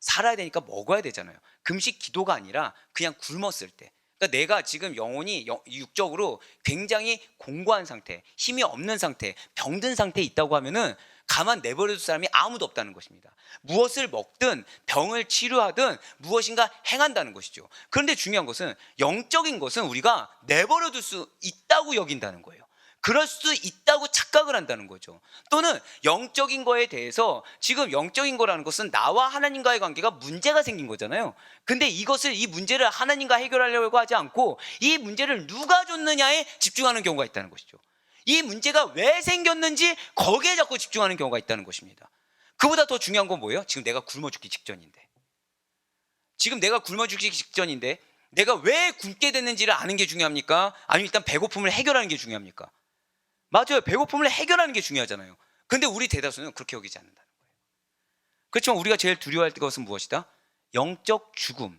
살아야 되니까 먹어야 되잖아요. 금식 기도가 아니라 그냥 굶었을 때, 그러니까 내가 지금 영혼이 육적으로 굉장히 공고한 상태, 힘이 없는 상태, 병든 상태에 있다고 하면은 가만 내버려둘 사람이 아무도 없다는 것입니다. 무엇을 먹든 병을 치료하든 무엇인가 행한다는 것이죠. 그런데 중요한 것은 영적인 것은 우리가 내버려둘 수 있다고 여긴다는 거예요. 그럴 수 있다고 착각을 한다는 거죠. 또는 영적인 거에 대해서 지금 영적인 거라는 것은 나와 하나님과의 관계가 문제가 생긴 거잖아요. 근데 이 문제를 하나님과 해결하려고 하지 않고 이 문제를 누가 줬느냐에 집중하는 경우가 있다는 것이죠. 이 문제가 왜 생겼는지 거기에 자꾸 집중하는 경우가 있다는 것입니다. 그보다 더 중요한 건 뭐예요? 지금 내가 굶어 죽기 직전인데 내가 왜 굶게 됐는지를 아는 게 중요합니까? 아니면 일단 배고픔을 해결하는 게 중요합니까? 맞아요. 배고픔을 해결하는 게 중요하잖아요. 근데 우리 대다수는 그렇게 여기지 않는다는 거예요. 그렇지만 우리가 제일 두려워할 것은 무엇이다? 영적 죽음,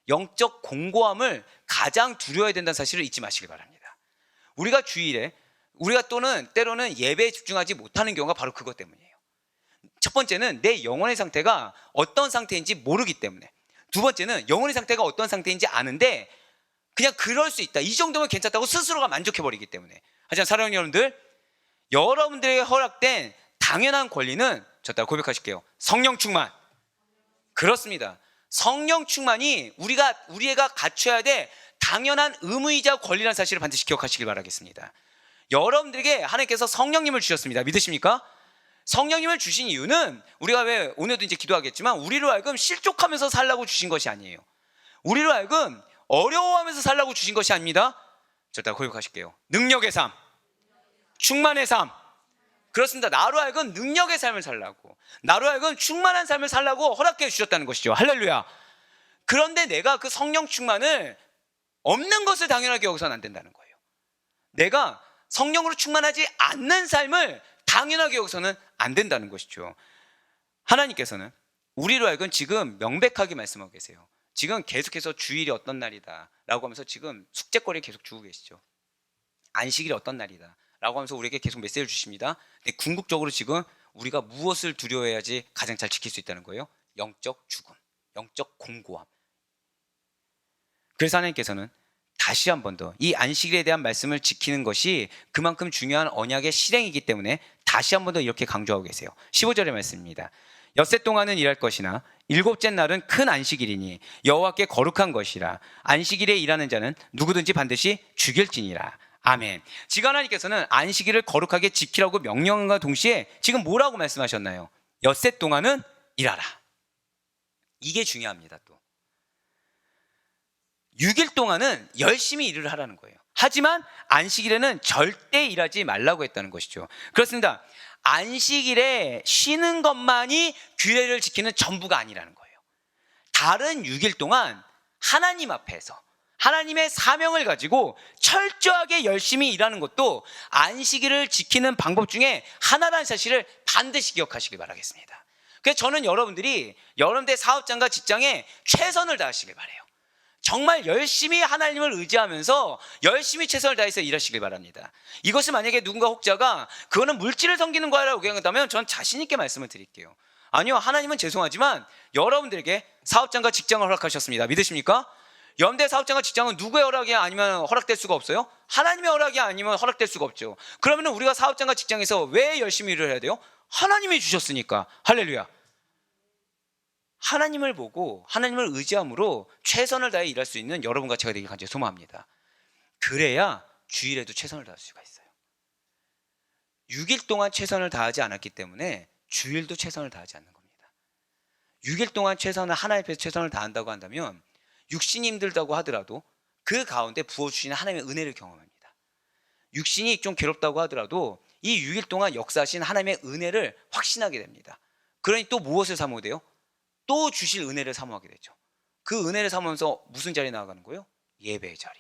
영적 공고함을 가장 두려워해야 된다는 사실을 잊지 마시길 바랍니다. 우리가 주일에 또는 때로는 예배에 집중하지 못하는 경우가 바로 그것 때문이에요. 첫 번째는 내 영혼의 상태가 어떤 상태인지 모르기 때문에, 두 번째는 영혼의 상태가 어떤 상태인지 아는데 그냥 그럴 수 있다, 이 정도면 괜찮다고 스스로가 만족해버리기 때문에. 하지만 사랑하는 여러분들, 여러분들에게 허락된 당연한 권리는 저 따라 고백하실게요. 성령 충만. 그렇습니다. 성령 충만이 우리가 갖춰야 될 당연한 의무이자 권리라는 사실을 반드시 기억하시길 바라겠습니다. 여러분들에게 하나님께서 성령님을 주셨습니다. 믿으십니까? 성령님을 주신 이유는 우리가 왜 오늘도 이제 기도하겠지만 우리로 하여금 실족하면서 살라고 주신 것이 아니에요. 우리로 하여금 어려워하면서 살라고 주신 것이 아닙니다. 저 따라 고백하실게요. 능력의 삶, 충만의 삶. 그렇습니다. 나로 하여금 능력의 삶을 살라고, 나로 하여금 충만한 삶을 살라고 허락해 주셨다는 것이죠. 할렐루야. 그런데 내가 그 성령 충만을 없는 것을 당연하게 여기서는 안 된다는 거예요. 내가 성령으로 충만하지 않는 삶을 당연하게 여기서는 안 된다는 것이죠. 하나님께서는 우리로 하여금 지금 명백하게 말씀하고 계세요. 지금 계속해서 주일이 어떤 날이다 라고 하면서 지금 숙제거리를 계속 주고 계시죠. 안식일이 어떤 날이다 라고 하면서 우리에게 계속 메시지를 주십니다. 근데 궁극적으로 지금 우리가 무엇을 두려워해야지 가장 잘 지킬 수 있다는 거예요? 영적 죽음, 영적 공고함. 그래서 하나님께서는 다시 한 번 더 이 안식일에 대한 말씀을 지키는 것이 그만큼 중요한 언약의 실행이기 때문에 다시 한 번 더 이렇게 강조하고 계세요. 15절의 말씀입니다. 엿새 동안은 일할 것이나 일곱째 날은 큰 안식일이니 여호와께 거룩한 것이라. 안식일에 일하는 자는 누구든지 반드시 죽일지니라. 아멘. 지금 하나님께서는 안식일을 거룩하게 지키라고 명령함과 동시에 지금 뭐라고 말씀하셨나요? 엿새 동안은 일하라. 이게 중요합니다. 또 6일 동안은 열심히 일을 하라는 거예요. 하지만 안식일에는 절대 일하지 말라고 했다는 것이죠. 그렇습니다. 안식일에 쉬는 것만이 규례를 지키는 전부가 아니라는 거예요. 다른 6일 동안 하나님 앞에서 하나님의 사명을 가지고 철저하게 열심히 일하는 것도 안식일을 지키는 방법 중에 하나라는 사실을 반드시 기억하시길 바라겠습니다. 그래서 저는 여러분들의 사업장과 직장에 최선을 다하시길 바라요. 정말 열심히 하나님을 의지하면서 열심히 최선을 다해서 일하시길 바랍니다. 이것을 만약에 누군가 혹자가 그거는 물질을 섬기는 거라고 생각한다면 전 자신 있게 말씀을 드릴게요. 아니요, 하나님은 죄송하지만 여러분들에게 사업장과 직장을 허락하셨습니다. 믿으십니까? 여러분들의 사업장과 직장은 누구의 허락이 아니면 허락될 수가 없어요? 하나님의 허락이 아니면 허락될 수가 없죠. 그러면 우리가 사업장과 직장에서 왜 열심히 일을 해야 돼요? 하나님이 주셨으니까. 할렐루야. 하나님을 보고 하나님을 의지함으로 최선을 다해 일할 수 있는 여러분과 제가 되길 간절히 소망합니다. 그래야 주일에도 최선을 다할 수가 있어요. 6일 동안 최선을 다하지 않았기 때문에 주일도 최선을 다하지 않는 겁니다. 6일 동안 하나님 앞에서 최선을 다한다고 한다면 육신이 힘들다고 하더라도 그 가운데 부어주시는 하나님의 은혜를 경험합니다. 육신이 좀 괴롭다고 하더라도 이 6일 동안 역사하신 하나님의 은혜를 확신하게 됩니다. 그러니 또 무엇을 사모해야 돼요? 또 주실 은혜를 사모하게 되죠. 그 은혜를 사모하면서 무슨 자리에 나아가는 거예요? 예배의 자리.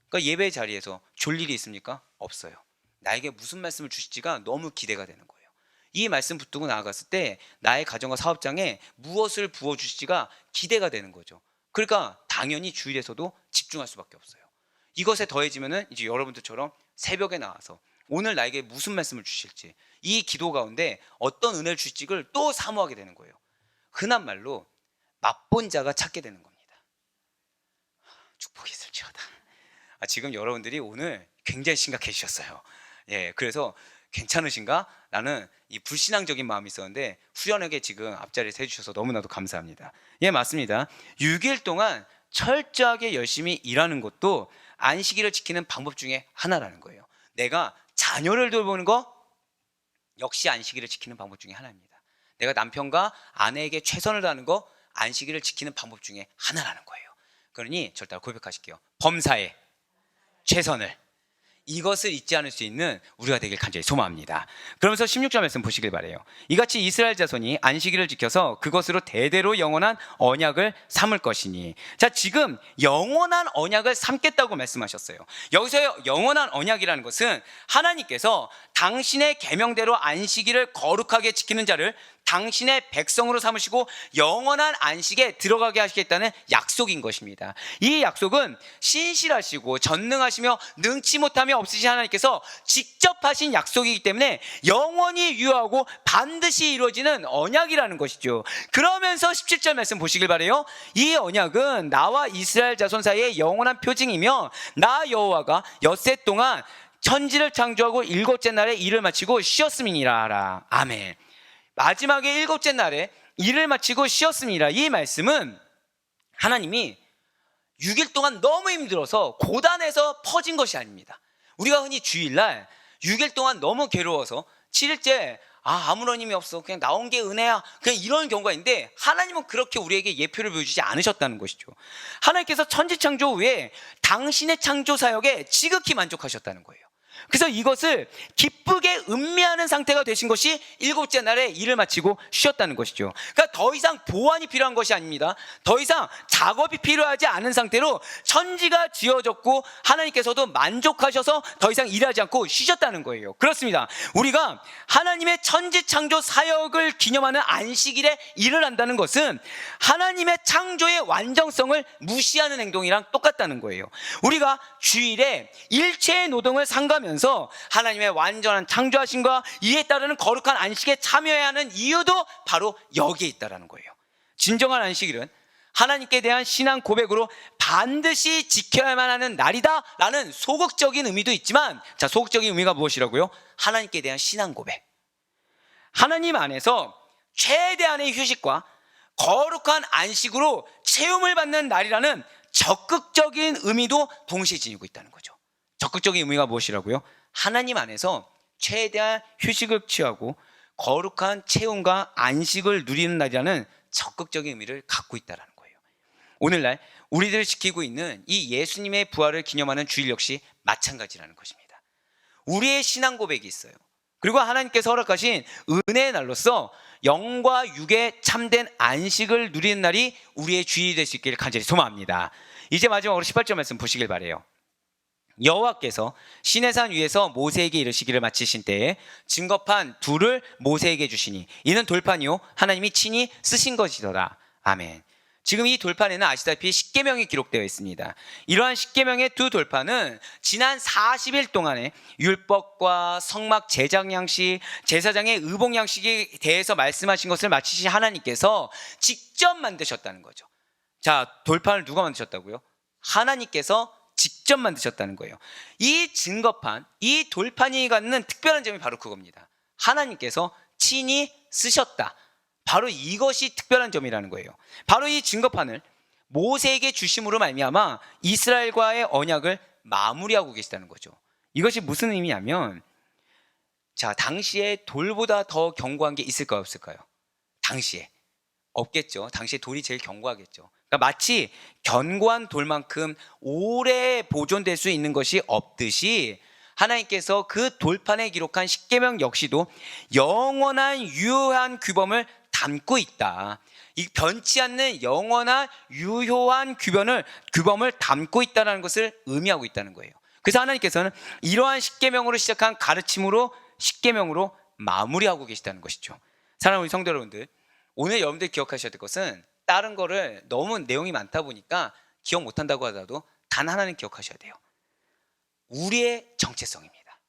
그러니까 예배의 자리에서 졸 일이 있습니까? 없어요. 나에게 무슨 말씀을 주실지가 너무 기대가 되는 거예요. 이 말씀 붙들고 나아갔을 때 나의 가정과 사업장에 무엇을 부어주실지가 기대가 되는 거죠. 그러니까 당연히 주일에서도 집중할 수밖에 없어요. 이것에 더해지면은 이제 여러분들처럼 새벽에 나와서 오늘 나에게 무슨 말씀을 주실지, 이 기도 가운데 어떤 은혜를 주실지를 또 사모하게 되는 거예요. 흔한 말로 맛본 자가 찾게 되는 겁니다. 축복이 있을지어다. 지금 여러분들이 오늘 굉장히 심각해지셨어요. 예, 그래서 괜찮으신가? 라는 이 불신앙적인 마음이 있었는데 후련하게 지금 앞자리에서 해주셔서 너무나도 감사합니다. 예, 맞습니다. 6일 동안 철저하게 열심히 일하는 것도 안식일을 지키는 방법 중에 하나라는 거예요. 내가 자녀를 돌보는 거 역시 안식일을 지키는 방법 중에 하나입니다. 내가 남편과 아내에게 최선을 다하는 거 안식일을 지키는 방법 중에 하나라는 거예요. 그러니 절대 고백하실게요. 범사에 최선을, 이것을 잊지 않을 수 있는 우리가 되길 간절히 소망합니다. 그러면서 16절 말씀 보시길 바라요. 이같이 이스라엘 자손이 안식일을 지켜서 그것으로 대대로 영원한 언약을 삼을 것이니. 자, 지금 영원한 언약을 삼겠다고 말씀하셨어요. 여기서 영원한 언약이라는 것은 하나님께서 당신의 계명대로 안식일을 거룩하게 지키는 자를 당신의 백성으로 삼으시고 영원한 안식에 들어가게 하시겠다는 약속인 것입니다. 이 약속은 신실하시고 전능하시며 능치 못함이 없으신 하나님께서 직접 하신 약속이기 때문에 영원히 유효하고 반드시 이루어지는 언약이라는 것이죠. 그러면서 17절 말씀 보시길 바라요. 이 언약은 나와 이스라엘 자손 사이의 영원한 표징이며 나 여호와가 엿새 동안 천지를 창조하고 일곱째 날에 일을 마치고 쉬었음이니라 하라. 아멘. 마지막에 일곱째 날에 일을 마치고 쉬었습니다. 이 말씀은 하나님이 6일 동안 너무 힘들어서 고단해서 퍼진 것이 아닙니다. 우리가 흔히 주일날 6일 동안 너무 괴로워서 7일째 아무런 힘이 없어, 그냥 나온 게 은혜야, 그냥 이런 경우가 있는데 하나님은 그렇게 우리에게 예표를 보여주지 않으셨다는 것이죠. 하나님께서 천지창조 후에 당신의 창조 사역에 지극히 만족하셨다는 거예요. 그래서 이것을 기쁘게 음미하는 상태가 되신 것이 일곱째 날에 일을 마치고 쉬었다는 것이죠. 그러니까 더 이상 보완이 필요한 것이 아닙니다. 더 이상 작업이 필요하지 않은 상태로 천지가 지어졌고 하나님께서도 만족하셔서 더 이상 일하지 않고 쉬셨다는 거예요. 그렇습니다. 우리가 하나님의 천지 창조 사역을 기념하는 안식일에 일을 한다는 것은 하나님의 창조의 완전성을 무시하는 행동이랑 똑같다는 거예요. 우리가 주일에 일체의 노동을 삼가면서 하나님의 완전한 창조하심과 이에 따르는 거룩한 안식에 참여해야 하는 이유도 바로 여기에 있다는 거예요. 진정한 안식일은 하나님께 대한 신앙 고백으로 반드시 지켜야만 하는 날이다 라는 소극적인 의미도 있지만, 자, 소극적인 의미가 무엇이라고요? 하나님께 대한 신앙 고백, 하나님 안에서 최대한의 휴식과 거룩한 안식으로 채움을 받는 날이라는 적극적인 의미도 동시에 지니고 있다는 거죠. 적극적인 의미가 무엇이라고요? 하나님 안에서 최대한 휴식을 취하고 거룩한 체험과 안식을 누리는 날이라는 적극적인 의미를 갖고 있다는 거예요. 오늘날 우리들을 지키고 있는 이 예수님의 부활을 기념하는 주일 역시 마찬가지라는 것입니다. 우리의 신앙 고백이 있어요. 그리고 하나님께서 허락하신 은혜의 날로서 영과 육의 참된 안식을 누리는 날이 우리의 주일이 될 수 있기를 간절히 소망합니다. 이제 마지막으로 18절 말씀 보시길 바라요. 여호와께서 시내산 위에서 모세에게 이르시기를 마치신 때에 증거판 둘을 모세에게 주시니 이는 돌판이요 하나님이 친히 쓰신 것이더라. 아멘. 지금 이 돌판에는 아시다시피 십계명이 기록되어 있습니다. 이러한 십계명의 두 돌판은 지난 40일 동안의 율법과 성막 제작 양식, 제사장의 의복 양식에 대해서 말씀하신 것을 마치신 하나님께서 직접 만드셨다는 거죠. 자, 돌판을 누가 만드셨다고요? 하나님께서 직접 만드셨다는 거예요. 이 증거판, 이 돌판이 갖는 특별한 점이 바로 그겁니다. 하나님께서 친히 쓰셨다. 바로 이것이 특별한 점이라는 거예요. 바로 이 증거판을 모세에게 주심으로 말미암아 이스라엘과의 언약을 마무리하고 계시다는 거죠. 이것이 무슨 의미냐면, 자, 당시에 돌보다 더 견고한 게 있을까요, 없을까요? 당시에 없겠죠. 당시에 돌이 제일 견고하겠죠. 그러니까 마치 견고한 돌만큼 오래 보존될 수 있는 것이 없듯이 하나님께서 그 돌판에 기록한 십계명 역시도 영원한 유효한 규범을 담고 있다. 이 변치 않는 영원한 유효한 규범을 담고 있다는 것을 의미하고 있다는 거예요. 그래서 하나님께서는 이러한 십계명으로 시작한 가르침으로 십계명으로 마무리하고 계시다는 것이죠. 사랑하는 우리 성도 여러분들, 오늘 여러분들 기억하셔야 될 것은 다른 거를 너무 내용이 많다 보니까 기억 못한다고 하더라도 단 하나는 기억하셔야 돼요. 우리의 정체성입니다.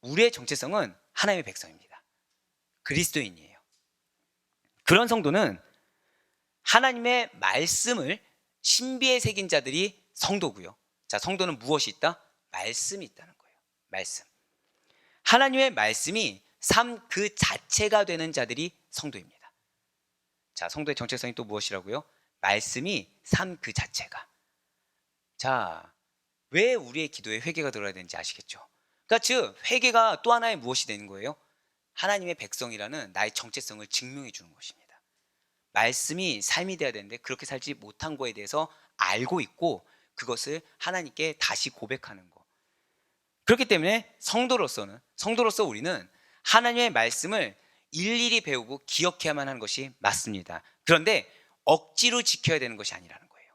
우리의 정체성은 하나님의 백성입니다. 그리스도인이에요. 그런 성도는 하나님의 말씀을 신비에 새긴 자들이 성도고요. 자, 성도는 무엇이 있다? 말씀이 있다는 거예요. 말씀. 하나님의 말씀이 삶 그 자체가 되는 자들이 성도입니다. 자, 성도의 정체성이 또 무엇이라고요? 말씀이 삶 그 자체가. 자, 왜 우리의 기도에 회개가 들어야 되는지 아시겠죠? 그러니까 즉 회개가 또 하나의 무엇이 되는 거예요? 하나님의 백성이라는 나의 정체성을 증명해 주는 것입니다. 말씀이 삶이 돼야 되는데 그렇게 살지 못한 거에 대해서 알고 있고 그것을 하나님께 다시 고백하는 거. 그렇기 때문에 성도로서 우리는 하나님의 말씀을 일일이 배우고 기억해야만 하는 것이 맞습니다. 그런데 억지로 지켜야 되는 것이 아니라는 거예요.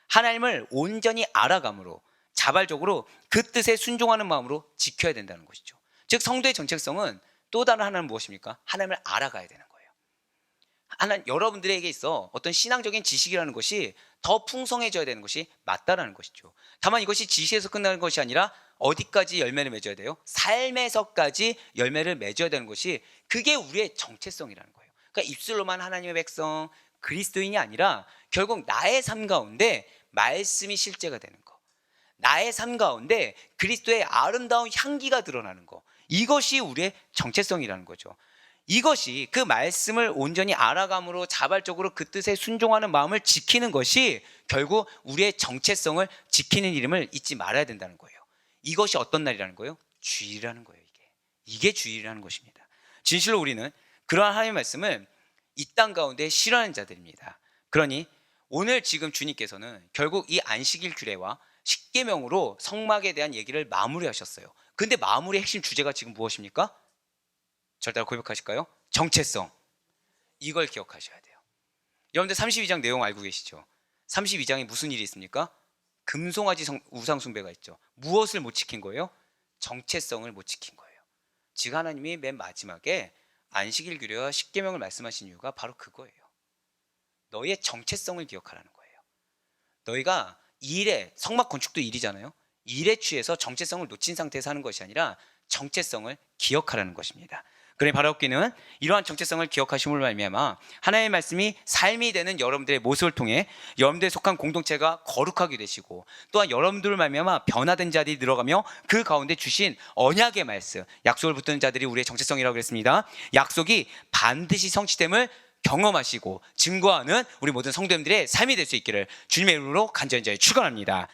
하나님을 온전히 알아감으로 자발적으로 그 뜻에 순종하는 마음으로 지켜야 된다는 것이죠. 즉 성도의 정체성은 또 다른 하나는 무엇입니까? 하나님을 알아가야 되는 거예요. 여러분들에게 있어 어떤 신앙적인 지식이라는 것이 더 풍성해져야 되는 것이 맞다라는 것이죠. 다만 이것이 지식에서 끝나는 것이 아니라 어디까지 열매를 맺어야 돼요? 삶에서까지 열매를 맺어야 되는 것이 그게 우리의 정체성이라는 거예요. 그러니까 입술로만 하나님의 백성, 그리스도인이 아니라 결국 나의 삶 가운데 말씀이 실제가 되는 거, 나의 삶 가운데 그리스도의 아름다운 향기가 드러나는 거, 이것이 우리의 정체성이라는 거죠. 이것이 그 말씀을 온전히 알아감으로 자발적으로 그 뜻에 순종하는 마음을 지키는 것이 결국 우리의 정체성을 지키는 이름을 잊지 말아야 된다는 거예요. 이것이 어떤 날이라는 거예요? 주일이라는 거예요. 이게 주일이라는 것입니다. 진실로 우리는 그러한 하나님의 말씀을 이 땅 가운데 싫어하는 자들입니다. 그러니 오늘 지금 주님께서는 결국 이 안식일 규례와 십계명으로 성막에 대한 얘기를 마무리하셨어요. 근데 마무리의 핵심 주제가 지금 무엇입니까? 저를 따라 고백하실까요? 정체성. 이걸 기억하셔야 돼요. 여러분들 32장 내용 알고 계시죠? 32장에 무슨 일이 있습니까? 금송아지 우상 숭배가 있죠. 무엇을 못 지킨 거예요? 정체성을 못 지킨 거예요. 즉 하나님이 맨 마지막에 안식일 규례와 십계명을 말씀하신 이유가 바로 그거예요. 너희의 정체성을 기억하라는 거예요. 너희가 일에, 성막 건축도 일이잖아요. 일에 취해서 정체성을 놓친 상태에서 하는 것이 아니라 정체성을 기억하라는 것입니다. 그러니 바라옵기는 이러한 정체성을 기억하심으로 말미암아 하나님의 말씀이 삶이 되는 여러분들의 모습을 통해 여러분들에 속한 공동체가 거룩하게 되시고 또한 여러분들을 말미암아 변화된 자들이 들어가며 그 가운데 주신 언약의 말씀, 약속을 붙드는 자들이 우리의 정체성이라고 그랬습니다. 약속이 반드시 성취됨을 경험하시고 증거하는 우리 모든 성도님들의 삶이 될 수 있기를 주님의 이름으로 간절히 축원합니다.